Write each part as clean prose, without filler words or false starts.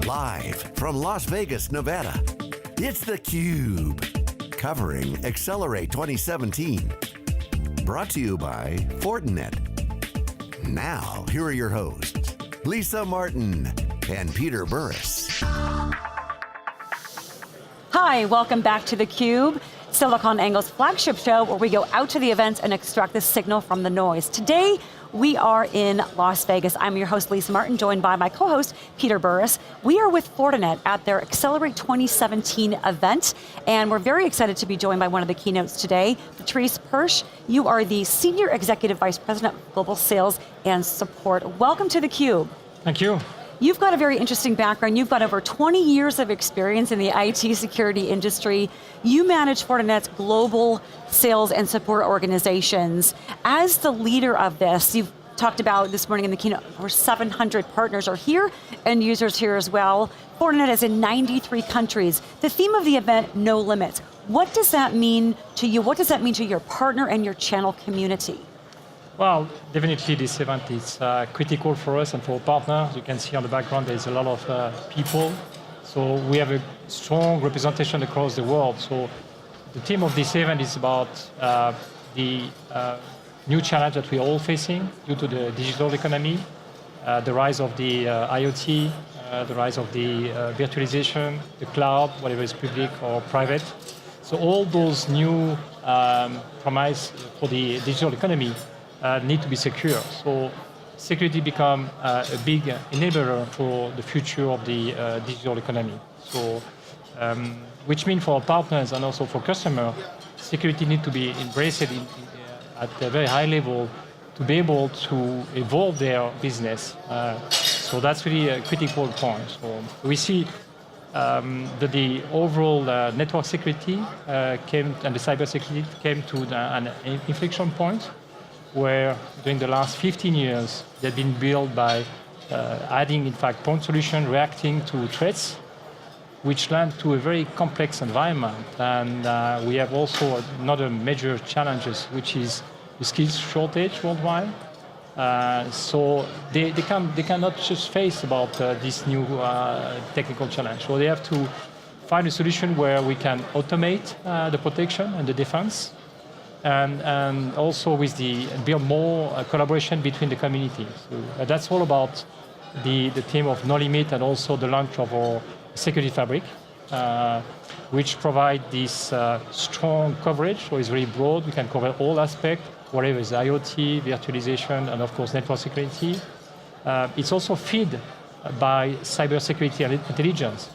Live from Las Vegas, Nevada, it's theCUBE, covering Accelerate 2017. Brought to you by Fortinet. Now, here are your hosts, Lisa Martin and Peter Burris. Hi, welcome back to theCUBE, SiliconANGLE's flagship show where we go out to the events and extract the signal from the noise. Today, we are in Las Vegas. I'm your host, Lisa Martin, joined by my co-host, Peter Burris. We are with Fortinet at their Accelerate 2017 event, and we're very excited to be joined by one of the keynotes today, Patrice Perche. You are the Senior Executive Vice President of Global Sales and Support. Welcome to theCUBE. Thank you. You've got a very interesting background. You've got over 20 years of experience in the IT security industry. You manage Fortinet's global sales and support organizations. As the leader of this, you've talked about this morning in the keynote, over 700 partners are here and users here as well. Fortinet is in 93 countries. The theme of the event, No Limits. What does that mean to you? What does that mean to your partner and your channel community? Well, definitely this event is critical for us and for our partners. You can see on the background there's a lot of people. So we have a strong representation across the world. So the theme of this event is about the new challenge that we're all facing due to the digital economy, the rise of the IoT, the rise of the virtualization, the cloud, whatever is public or private. So all those new promise for the digital economy need to be secure. So security become a big enabler for the future of the digital economy. So, which means for our partners and also for customers, security need to be embraced at a very high level to be able to evolve their business. So that's really a critical point. So we see that the overall network security and the cyber security came to an inflection point, where during the last 15 years, they've been built by adding, in fact, point solution, reacting to threats, which led to a very complex environment. And we have also another major challenges, which is the skills shortage worldwide. So they cannot just face about this new technical challenge. So they have to find a solution where we can automate the protection and the defense, and also with build more collaboration between the communities. So that's all about the theme of No Limit and also the launch of our security fabric, which provide this strong coverage. So it's very broad. We can cover all aspects, whatever is IoT, virtualization, and of course network security. It's also fed by cybersecurity and intelligence,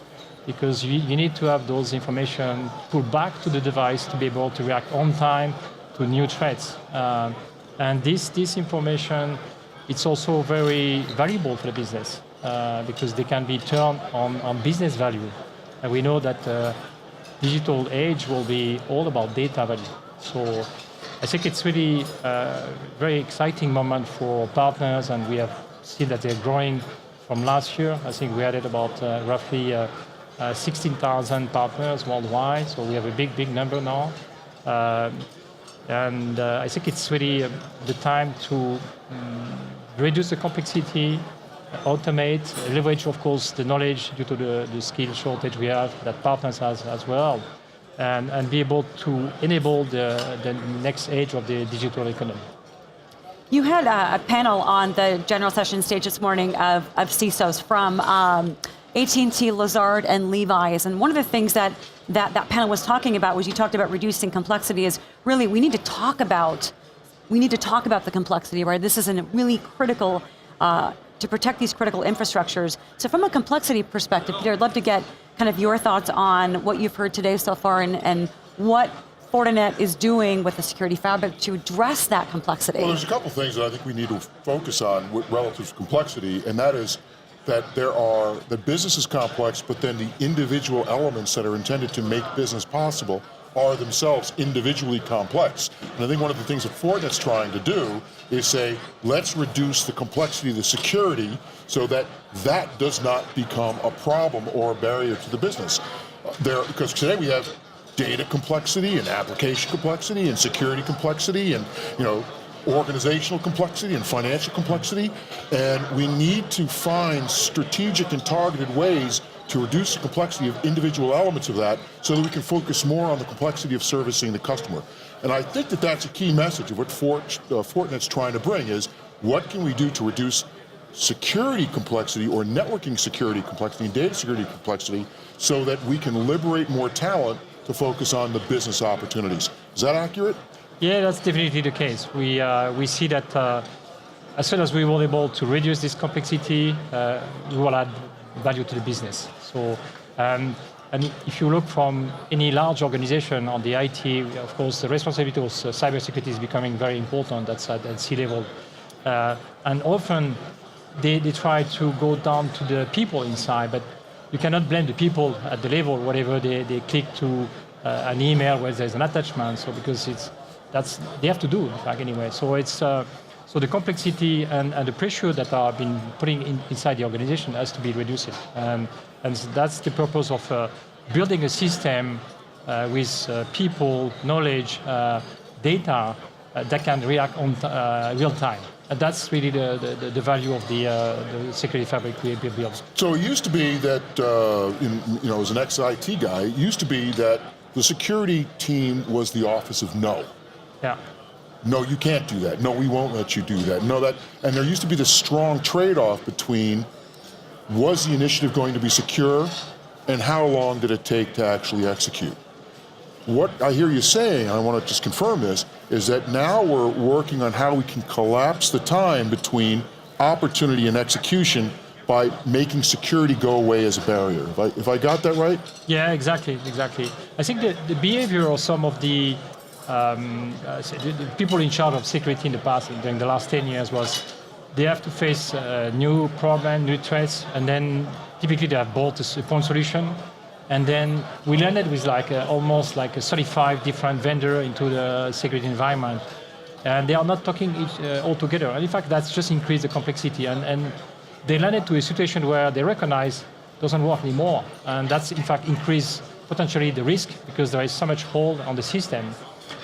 because you need to have those information pulled back to the device to be able to react on time to new threats. And this information, it's also very valuable for the business because they can be turned on business value. And we know that digital age will be all about data value. So I think it's really a very exciting moment for partners, and we have seen that they're growing from last year. I think we added about roughly 16,000 partners worldwide, so we have a big number now. And I think it's really the time to reduce the complexity, automate, leverage, of course, the knowledge due to the skill shortage we have, that partners has as well, and be able to enable the next age of the digital economy. You had a panel on the general session stage this morning of CISOs from AT&T, Lazard, and Levi's, and one of the things that panel was talking about was, you talked about reducing complexity, is really we need to talk about the complexity, right? This is a really critical, to protect these critical infrastructures. So from a complexity perspective, Peter, I'd love to get kind of your thoughts on what you've heard today so far and what Fortinet is doing with the security fabric to address that complexity. Well, there's a couple things that I think we need to focus on with relative to complexity, and that is that the business is complex, but then the individual elements that are intended to make business possible are themselves individually complex. And I think one of the things that Fortinet's trying to do is say, let's reduce the complexity of the security so that that does not become a problem or a barrier to the business. Because today we have data complexity and application complexity and security complexity, and organizational complexity and financial complexity, and we need to find strategic and targeted ways to reduce the complexity of individual elements of that so that we can focus more on the complexity of servicing the customer. And I think that that's a key message of what Fortinet's trying to bring is, what can we do to reduce security complexity or networking security complexity and data security complexity so that we can liberate more talent to focus on the business opportunities. Is that accurate? Yeah, that's definitely the case. We see that as soon as we were able to reduce this complexity, we will add value to the business. So, and if you look from any large organization on the IT, of course, the responsibility of cybersecurity is becoming very important. That's at C-level. And often they try to go down to the people inside, but you cannot blame the people at the level, whatever they click to an email where there's an attachment. So because they have to do, in fact, anyway. So it's so the complexity and the pressure that are being putting inside the organization has to be reduced. And that's the purpose of building a system with people, knowledge, data that can react on real time. And that's really the value of the security fabric we built. So it used to be that, as an ex-IT guy, it used to be that the security team was the office of no. Yeah. No, you can't do that. No, we won't let you do that. No, that, and there used to be this strong trade-off between, was the initiative going to be secure, and how long did it take to actually execute? What I hear you saying, and I want to just confirm this, is that now we're working on how we can collapse the time between opportunity and execution by making security go away as a barrier. If I got that right? Yeah, exactly. I think the behavior of some of the people in charge of security in the past, during the last 10 years, was they have to face new problems, new threats, and then typically they have bought a point solution. And then we landed with almost like 35 different vendors into the security environment. And they are not talking all together. And in fact, that's just increased the complexity. And they landed to a situation where they recognize it doesn't work anymore. And that's in fact increased potentially the risk because there is so much hold on the system.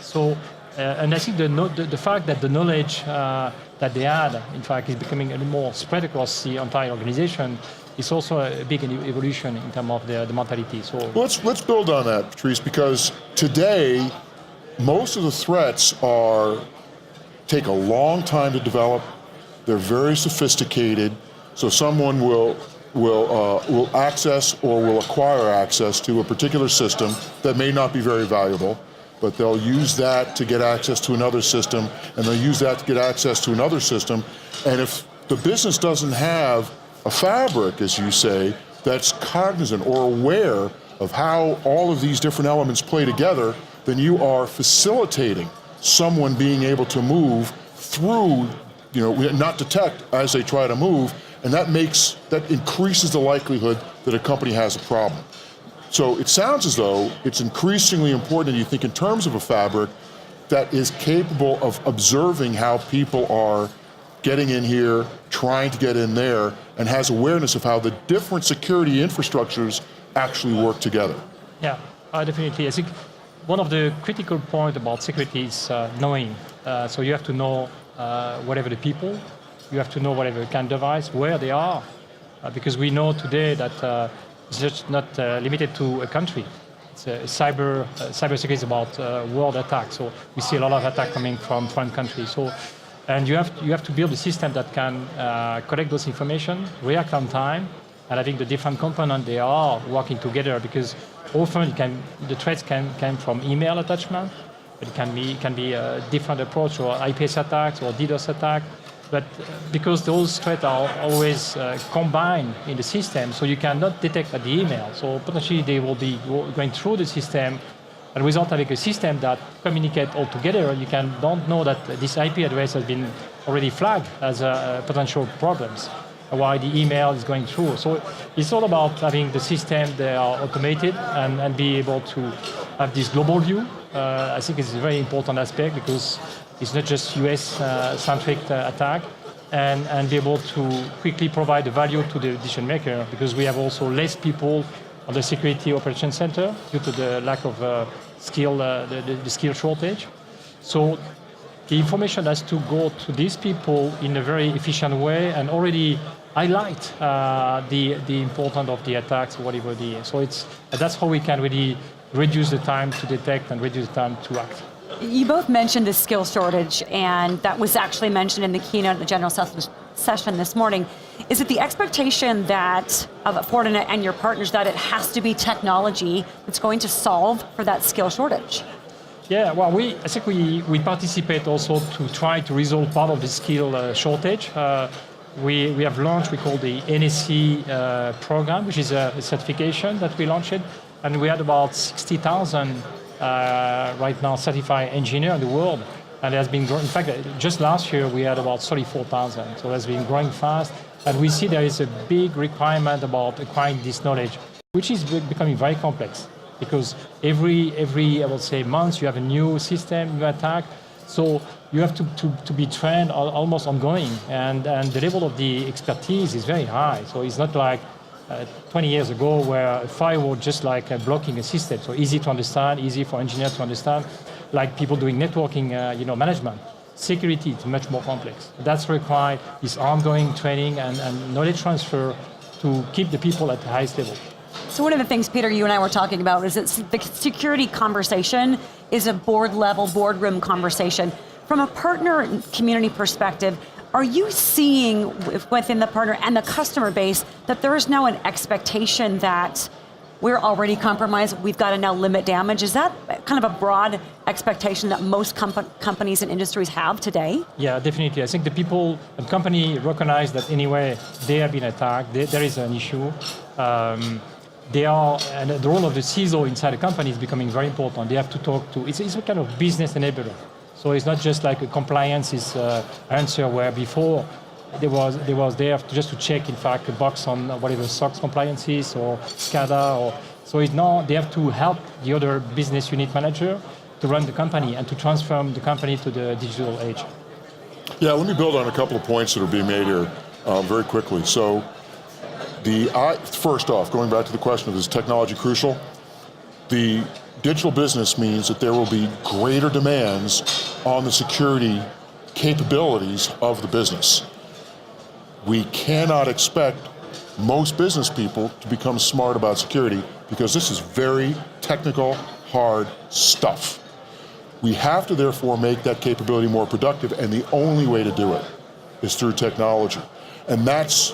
So, and I think the fact that the knowledge that they had, in fact, is becoming a little more spread across the entire organization is also a big evolution in terms of the mentality. So let's build on that, Patrice, because today most of the threats take a long time to develop. They're very sophisticated. So someone will access or will acquire access to a particular system that may not be very valuable, but they'll use that to get access to another system, and they'll use that to get access to another system. And if the business doesn't have a fabric, as you say, that's cognizant or aware of how all of these different elements play together, then you are facilitating someone being able to move through, not detect as they try to move, and that increases the likelihood that a company has a problem. So it sounds as though it's increasingly important, you think, in terms of a fabric that is capable of observing how people are getting in here, trying to get in there, and has awareness of how the different security infrastructures actually work together. Yeah, definitely. I think one of the critical points about security is knowing. So you have to know whatever the people, you have to know whatever kind of device, where they are, because we know today that it's just not limited to a country. It's cybersecurity is about world attack. So we see a lot of attack coming from foreign countries. So, and you have to build a system that can collect those information, react on time, and I think the different components they are working together because often the threats can come from email attachment, but it can be a different approach or IPS attacks or DDoS attack. But because those threats are always combined in the system, so you cannot detect at the email. So potentially they will be going through the system, and without having a system that communicates all together, you don't know that this IP address has been already flagged as potential problems, while the email is going through. So it's all about having the system that are automated and be able to have this global view. I think it's a very important aspect because it's not just US-centric attack, and be able to quickly provide the value to the decision maker because we have also less people on the security operations center due to the lack of skill, the skill shortage. So the information has to go to these people in a very efficient way and already highlight the importance of the attacks, whatever so that's how we can really reduce the time to detect and reduce the time to act. You both mentioned the skill shortage, and that was actually mentioned in the keynote at the general session this morning. Is it the expectation that of Fortinet and your partners that it has to be technology that's going to solve for that skill shortage? Yeah, well, I think we participate also to try to resolve part of the skill shortage. We have launched, we call the NSC program, which is a certification that we launched, and we had about 60,000 right now certified engineers in the world, and it has been growing. In fact, just last year we had about 34,000, so it has been growing fast, and we see there is a big requirement about acquiring this knowledge, which is becoming very complex, because every I would say months you have a new system, new attack, so you have to be trained almost ongoing, and the level of the expertise is very high, so it's not like 20 years ago where a firewall just like blocking a system, so easy to understand, easy for engineers to understand, like people doing networking management. Security is much more complex. That's required is ongoing training and knowledge transfer to keep the people at the highest level. So one of the things, Peter, you and I were talking about is that the security conversation is a boardroom conversation. From a partner community perspective, are you seeing within the partner and the customer base that there is now an expectation that we're already compromised, we've got to now limit damage? Is that kind of a broad expectation that most companies and industries have today? Yeah, definitely. I think the people and company recognize that anyway they have been attacked, there is an issue. And the role of the CISO inside the company is becoming very important. They have to talk to, it's a kind of business enabler. So it's not just like a compliance answer where before they was there just to check, in fact, a box on whatever SOX compliances or SCADA. So it's now they have to help the other business unit manager to run the company and to transform the company to the digital age. Yeah, let me build on a couple of points that are being made here very quickly. So first off, going back to the question of is technology crucial? The digital business means that there will be greater demands on the security capabilities of the business. We cannot expect most business people to become smart about security because this is very technical, hard stuff. We have to therefore make that capability more productive, and the only way to do it is through technology. And that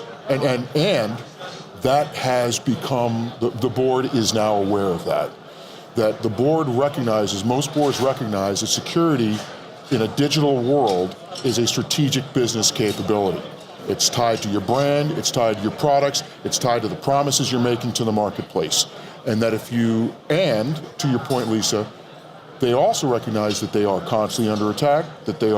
has become, the board is now aware of that the board recognizes, most boards recognize that security in a digital world is a strategic business capability. It's tied to your brand, it's tied to your products, it's tied to the promises you're making to the marketplace. And that to your point, Lisa, they also recognize that they are constantly under attack, that there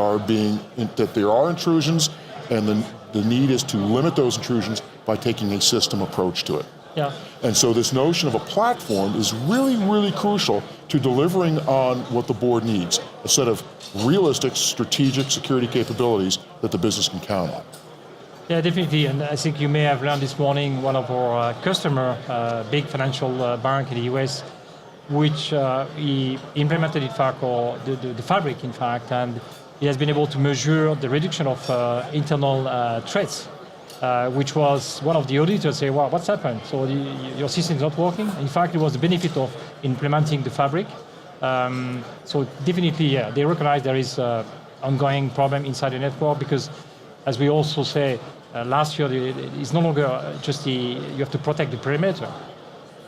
are intrusions, and the need is to limit those intrusions by taking a system approach to it. Yeah. And so this notion of a platform is really, really crucial to delivering on what the board needs, a set of realistic strategic security capabilities that the business can count on. Yeah, definitely. And I think you may have learned this morning one of our customer, big financial bank in the US, which he implemented, in fact, or the fabric, in fact, and he has been able to measure the reduction of internal threats, which was one of the auditors say, well, what's happened? So your system is not working. In fact, it was the benefit of implementing the fabric. So definitely, yeah, they recognize there is an ongoing problem inside the network because, as we also say, last year it's no longer just you have to protect the perimeter.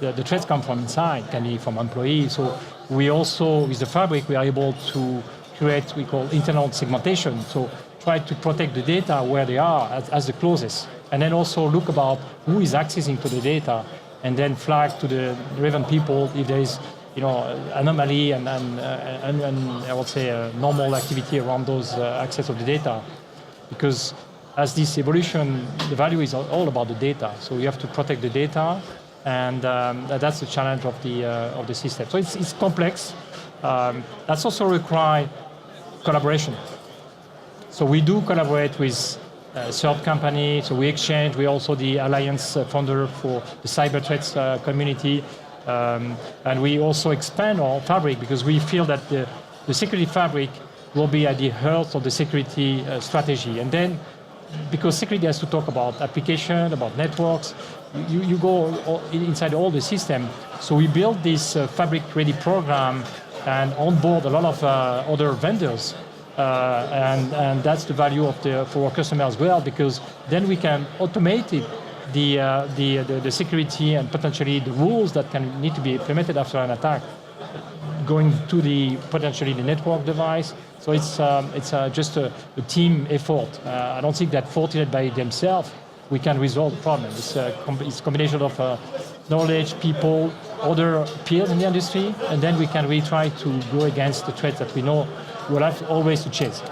The threats come from inside, can be from employees. So we also, with the fabric, we are able to create what we call internal segmentation. So try to protect the data where they are as the closest. And then also look about who is accessing to the data and then flag to the relevant people if there is anomaly and I would say normal activity around those access of the data. Because as this evolution, the value is all about the data. So you have to protect the data, and that's the challenge of the system. So it's complex. That's also require collaboration. So we do collaborate with third company. So we exchange. We're also the alliance founder for the cyber threats community, and we also expand our fabric because we feel that the security fabric will be at the heart of the security strategy. And then, because security has to talk about application, about networks, you go inside all the system. So we built this fabric-ready program and onboard a lot of other vendors. And that's the value for our customers as well, because then we can automate it, the security and potentially the rules that can need to be implemented after an attack, going to potentially the network device. So it's just a team effort. I don't think that Fortinet by themselves we can resolve the problem. It's a combination of knowledge, people, other peers in the industry, and then we can really try to go against the threats that we know we'll have always to chase.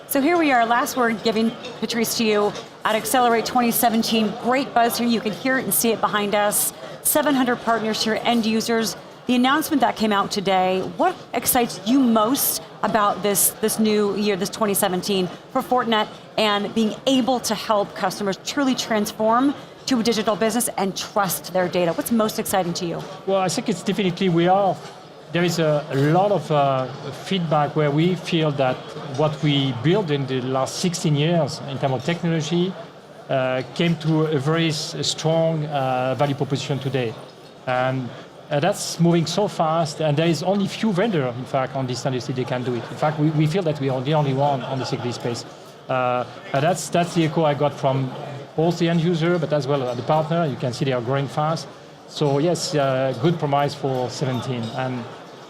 So here we are, last word giving, Patrice, to you at Accelerate 2017. Great buzz here, you can hear it and see it behind us. 700 partners here, end users. The announcement that came out today, what excites you most about this new year, this 2017, for Fortinet and being able to help customers truly transform to a digital business and trust their data? What's most exciting to you? Well, I think it's definitely there is a lot of feedback where we feel that what we built in the last 16 years in terms of technology came to a very strong value proposition today. And that's moving so fast, and there is only few vendors, in fact, on this industry that can do it. In fact, we feel that we are the only one on the security space. That's the echo I got from both the end user, but as well the partner. You can see they are growing fast. So yes, good promise for 17. And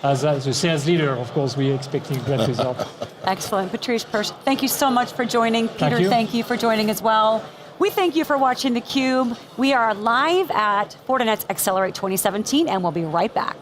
as a sales leader, of course, we're expecting great results. Excellent. Patrice, Perche, thank you so much for joining. Peter, thank you for joining as well. We thank you for watching theCUBE. We are live at Fortinet's Accelerate 2017, and we'll be right back.